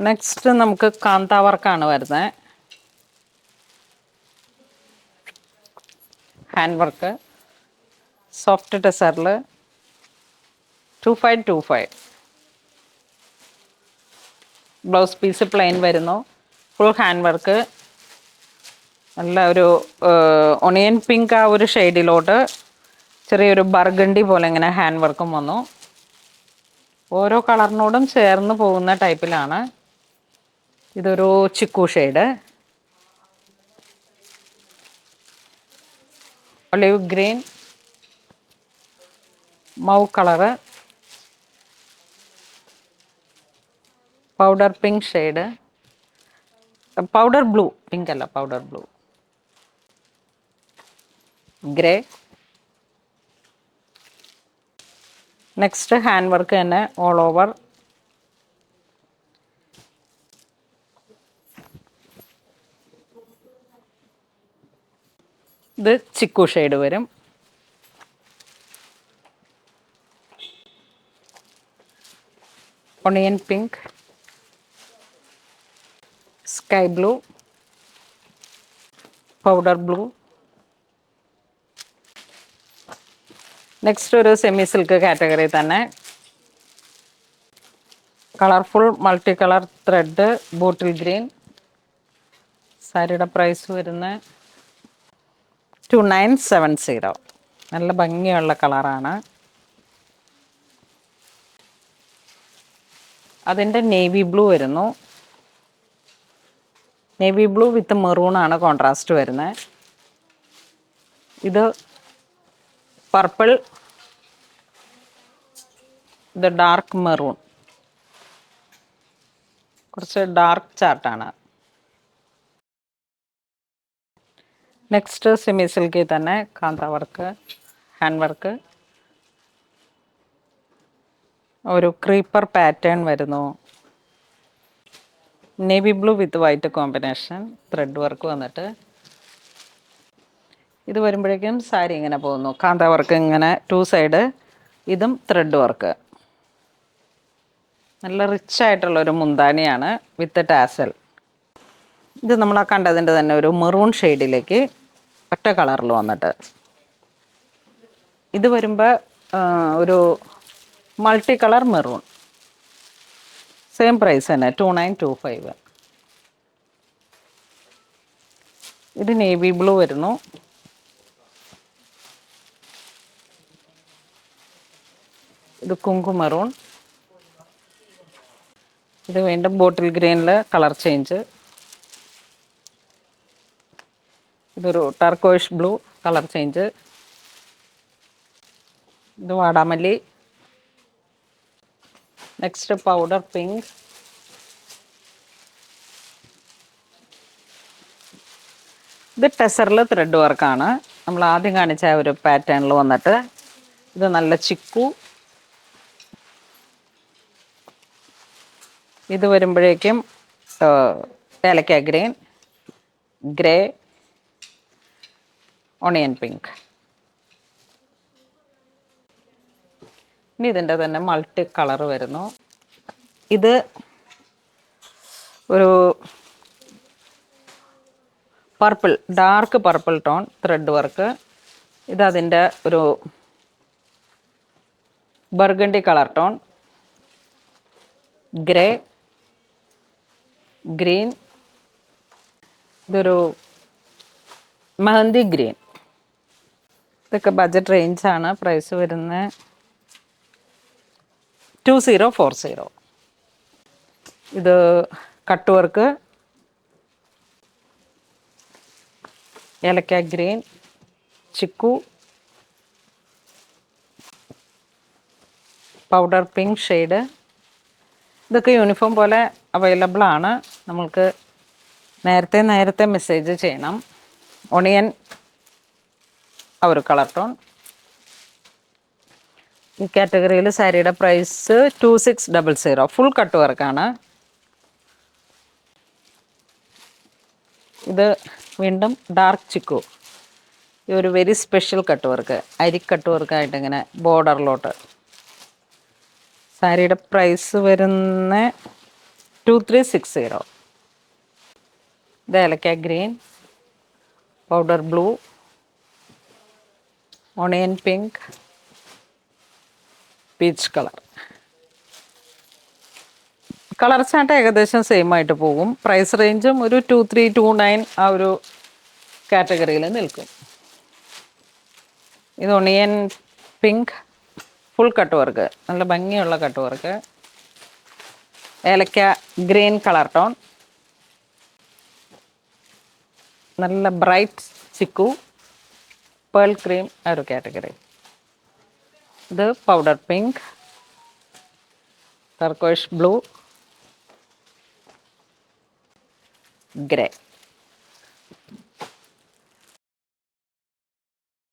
Next നമുക്ക് കാന്ത വർക്കാണ് വരുന്നത്. ഹാൻഡ് വർക്ക് സോഫ്റ്റ് ടെസറിൽ 2525. ബ്ലൗസ് പീസ് പ്ലെയിൻ വരുന്നു. Full hand work. നല്ല ഒരു ഒണിയൻ പിങ്ക് ആ ഒരു ഷെയ്ഡിലോട്ട് ചെറിയൊരു ബർഗണ്ടി പോലെ ഇങ്ങനെ ഹാൻഡ് വർക്കും വന്നു. ഓരോ കളറിനോടും ചേർന്ന് പോകുന്ന ടൈപ്പിലാണ്. ഇതൊരു chikoo shade, olive green, mauve colour, powder pink shade, powder blue, pink അല്ല powder blue, grey. Next hand work തന്നെ ഓൾ ഓവർ. ഇത് ചിക്കു ഷെയ്ഡ് വരും. Onion pink, sky blue, powder blue. Next ഒരു സെമി സിൽക്ക് കാറ്റഗറി തന്നെ. Colourful multi colour thread, bottle green. സാരിയുടെ price വരുന്ന 2970. നല്ല ഭംഗിയുള്ള കളറാണ്. അതിൻ്റെ നേവി ബ്ലൂ വരുന്നു. നേവി ബ്ലൂ വിത്ത് മെറൂണാണ് കോൺട്രാസ്റ്റ് വരുന്നത്. ഇത് പർപ്പിൾ, ഇത് ഡാർക്ക് മെറൂൺ. കുറച്ച് ഡാർക്ക് ചാർട്ടാണ്. നെക്സ്റ്റ് സെമി സിൽക്കിൽ തന്നെ കാന്ത വർക്ക്, ഹാൻഡ് വർക്ക്, ഒരു ക്രീപ്പർ പാറ്റേൺ വരുന്നു. നേവി ബ്ലൂ വിത്ത് വൈറ്റ് കോമ്പിനേഷൻ, ത്രെഡ് വർക്ക് വന്നിട്ട്. ഇത് വരുമ്പോഴേക്കും സാരി ഇങ്ങനെ പോകുന്നു. കാന്ത വർക്ക് ഇങ്ങനെ 2 സൈഡ്, ഇതും ത്രെഡ് വർക്ക്. നല്ല റിച്ച് ആയിട്ടുള്ളൊരു മുന്താനിയാണ് വിത്ത് ടാസൽ. ഇത് നമ്മൾ ആ കണ്ടതിൻ്റെ തന്നെ ഒരു മെറൂൺ ഷെയ്ഡിലേക്ക് ഒറ്റ കളറിൽ വന്നിട്ട്. ഇത് വരുമ്പോൾ ഒരു multi colour maroon. Same price തന്നെ 2925. ഇത് നേവി ബ്ലൂ വരുന്നു. ഇത് കുങ്കു മെറൂൺ. ഇത് വീണ്ടും ബോട്ടിൽ ഗ്രീനിൽ കളർ ചേഞ്ച്. ഇതൊരു ടർക്കോയിഷ് ബ്ലൂ കളർ ചേഞ്ച്. ഇത് വാടാമല്ലി. Next powder pink. ഇത് ടെസറിൽ ത്രെഡ് വർക്കാണ്. നമ്മൾ ആദ്യം കാണിച്ച ഒരു പാറ്റേണിൽ വന്നിട്ട് ഇത് നല്ല ചിക്കു. ഇത് വരുമ്പോഴേക്കും ഏലക്ക ഗ്രീൻ, ഗ്രേ, ഒണിയൻ പിങ്ക്. ഇനി ഇതിൻ്റെ തന്നെ മൾട്ടി കളർ വരുന്നു. ഇത് ഒരു purple, dark purple tone thread work. ഇതതിൻ്റെ ഒരു burgundy colour tone, grey, green. ഇതൊരു മെഹന്തി ഗ്രീൻ. ഇതൊക്കെ ബഡ്ജറ്റ് റേഞ്ചാണ്. പ്രൈസ് വരുന്നത് 2040. ഇത് കട്ട് വർക്ക്, ഏലക്ക green, chikoo, powder pink shade. ഇതൊക്കെ യൂണിഫോം പോലെ അവൈലബിൾ ആണ്. നമ്മൾക്ക് നേരത്തെ മെസ്സേജ് ചെയ്യണം. ഒണിയൻ ആ ഒരു കളർ ടോൺ. ഈ കാറ്റഗറിയിൽ സാരിയുടെ പ്രൈസ് 2600. ഫുൾ കട്ട് വർക്കാണ്. ഇത് വീണ്ടും ഡാർക്ക് ചിക്കു. ഈ ഒരു വെരി സ്പെഷ്യൽ കട്ട് വർക്ക്, അരിക്കട്ട് വർക്കായിട്ട് ഇങ്ങനെ ബോർഡറിലോട്ട്. സാരിയുടെ പ്രൈസ് വരുന്ന 2360. ഇത് ഏലക്ക green, powder blue, onion pink, peach colour. Colour chart ഏകദേശം സെയിം ആയിട്ട് പോകും. പ്രൈസ് റേഞ്ചും ഒരു 2329 ആ ഒരു കാറ്റഗറിയിൽ നിൽക്കും. ഇത് onion pink full cut work, നല്ല ഭംഗിയുള്ള കട്ട് വർക്ക്. ഏലക്ക ഗ്രീൻ കളർ ടോൺ, നല്ല ബ്രൈറ്റ് ചിക്കു, പേൾ ക്രീം ആ ഒരു കാറ്റഗറി. ഇത് powder pink, turquoise blue, grey.